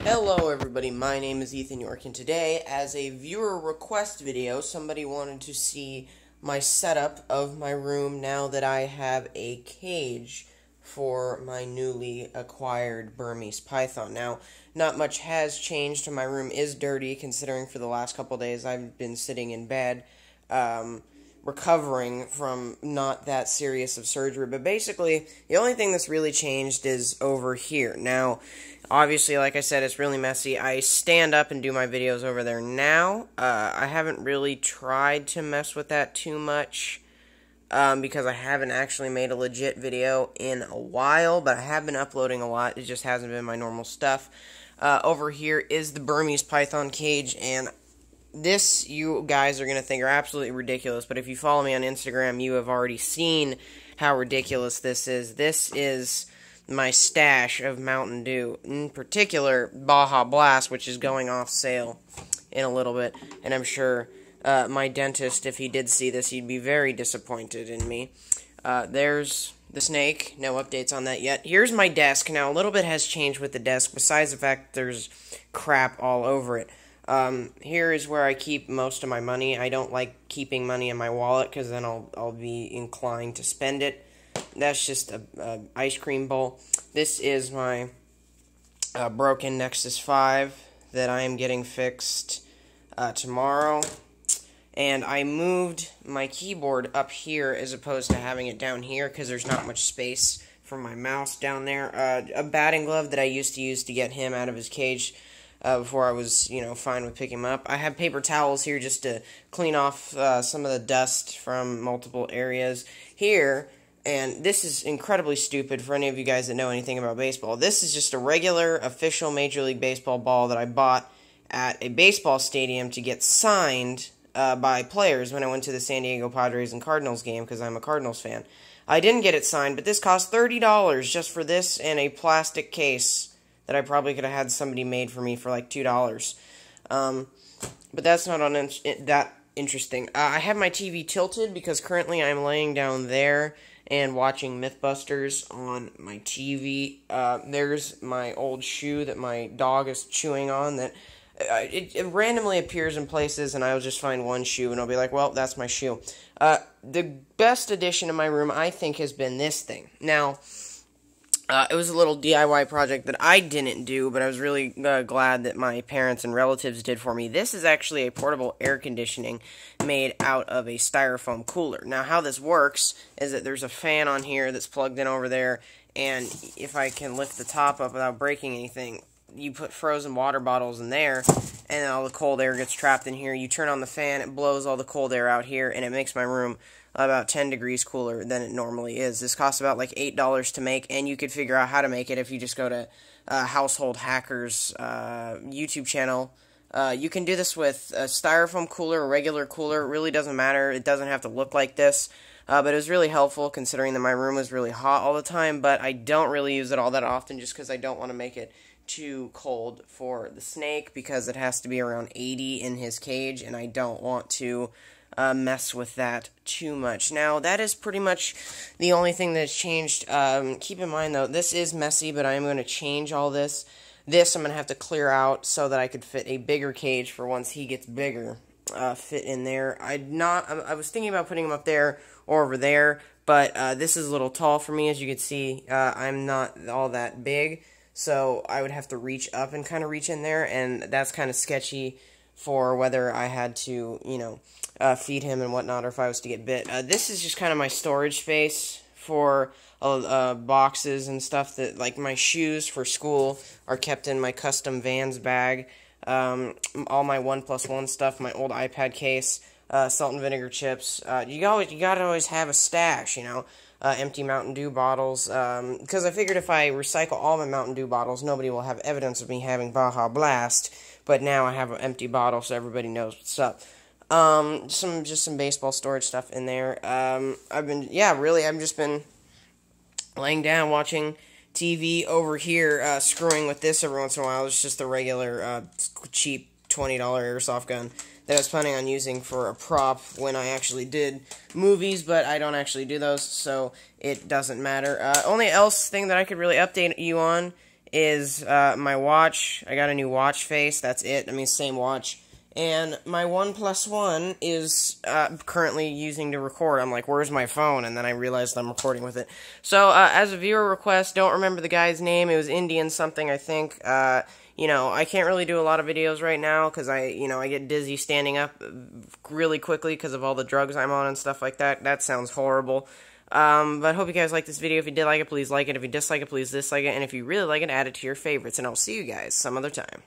Hello everybody, my name is Ethan Yorke, and today, as a viewer request video, somebody wanted to see my setup of my room now that I have a cage for my newly acquired Burmese python. Now, not much has changed, and my room is dirty, considering for the last couple days I've been sitting in bed, recovering from not that serious of surgery. But basically, the only thing that's really changed is over here. Now, obviously, like I said, it's really messy. I stand up and do my videos over there now. I haven't really tried to mess with that too much, because I haven't actually made a legit video in a while, but I have been uploading a lot. It just hasn't been my normal stuff. Over here is the Burmese python cage, and this, you guys are going to think are absolutely ridiculous, but if you follow me on Instagram, you have already seen how ridiculous this is. This is my stash of Mountain Dew, in particular, Baja Blast, which is going off sale in a little bit, and I'm sure my dentist, if he did see this, he'd be very disappointed in me. There's the snake, no updates on that yet. Here's my desk. Now, a little bit has changed with the desk, besides the fact there's crap all over it. Here is where I keep most of my money. I don't like keeping money in my wallet, because then I'll be inclined to spend it. That's just a ice cream bowl. This is my broken Nexus 5 that I am getting fixed tomorrow. And I moved my keyboard up here as opposed to having it down here, because there's not much space for my mouse down there. A batting glove that I used to use to get him out of his cage before I was, fine with picking him up. I have paper towels here just to clean off some of the dust from multiple areas here. And this is incredibly stupid for any of you guys that know anything about baseball. This is just a regular official Major League Baseball ball that I bought at a baseball stadium to get signed by players when I went to the San Diego Padres and Cardinals game, because I'm a Cardinals fan. I didn't get it signed, but this cost $30 just for this and a plastic case that I probably could have had somebody made for me for like $2. But that's not that interesting. I have my TV tilted because currently I'm laying down there and watching Mythbusters on my TV. There's my old shoe that my dog is chewing on that it randomly appears in places, and I'll just find one shoe and I'll be like, well, that's my shoe. The best addition to my room, I think, has been this thing. Now, it was a little DIY project that I didn't do, but I was really glad that my parents and relatives did for me. This is actually a portable air conditioning made out of a styrofoam cooler. Now, how this works is that there's a fan on here that's plugged in over there, and if I can lift the top up without breaking anything, you put frozen water bottles in there, and then all the cold air gets trapped in here. You turn on the fan, it blows all the cold air out here, and it makes my room about 10 degrees cooler than it normally is. This costs about like $8 to make, and you could figure out how to make it if you just go to Household Hackers YouTube channel. You can do this with a styrofoam cooler, a regular cooler. It really doesn't matter. It doesn't have to look like this. But it was really helpful considering that my room was really hot all the time, but I don't really use it all that often just because I don't want to make it too cold for the snake, because it has to be around 80 in his cage, and I don't want to mess with that too much. Now, that is pretty much the only thing that's changed. Keep in mind, though, this is messy, but I am going to change all this. This I'm going to have to clear out so that I could fit a bigger cage for once he gets bigger, fit in there. I was thinking about putting him up there or over there, but this is a little tall for me. As you can see, I'm not all that big, so I would have to reach up and kind of reach in there, and that's kind of sketchy for whether I had to, feed him and whatnot, or if I was to get bit. This is just kind of my storage space for boxes and stuff that, like, my shoes for school are kept in my custom Vans bag. All my 1+1 stuff, my old iPad case, salt and vinegar chips. You gotta always have a stash, empty Mountain Dew bottles, because I figured if I recycle all my Mountain Dew bottles, nobody will have evidence of me having Baja Blast, but now I have an empty bottle so everybody knows what's up. Some baseball storage stuff in there. I've just been laying down watching TV over here, screwing with this every once in a while. It's just the regular, cheap $20 airsoft gun that I was planning on using for a prop when I actually did movies, but I don't actually do those, so it doesn't matter. Only else thing that I could really update you on is my watch. I got a new watch face. That's it. I mean, same watch. And my OnePlus One is currently using to record. I'm like, where's my phone? And then I realized I'm recording with it. So, as a viewer request, don't remember the guy's name. It was Indian something, I think. You know, I can't really do a lot of videos right now because I get dizzy standing up really quickly because of all the drugs I'm on and stuff like that. That sounds horrible. But hope you guys like this video. If you did like it, please like it. If you dislike it, please dislike it. And if you really like it, add it to your favorites. And I'll see you guys some other time.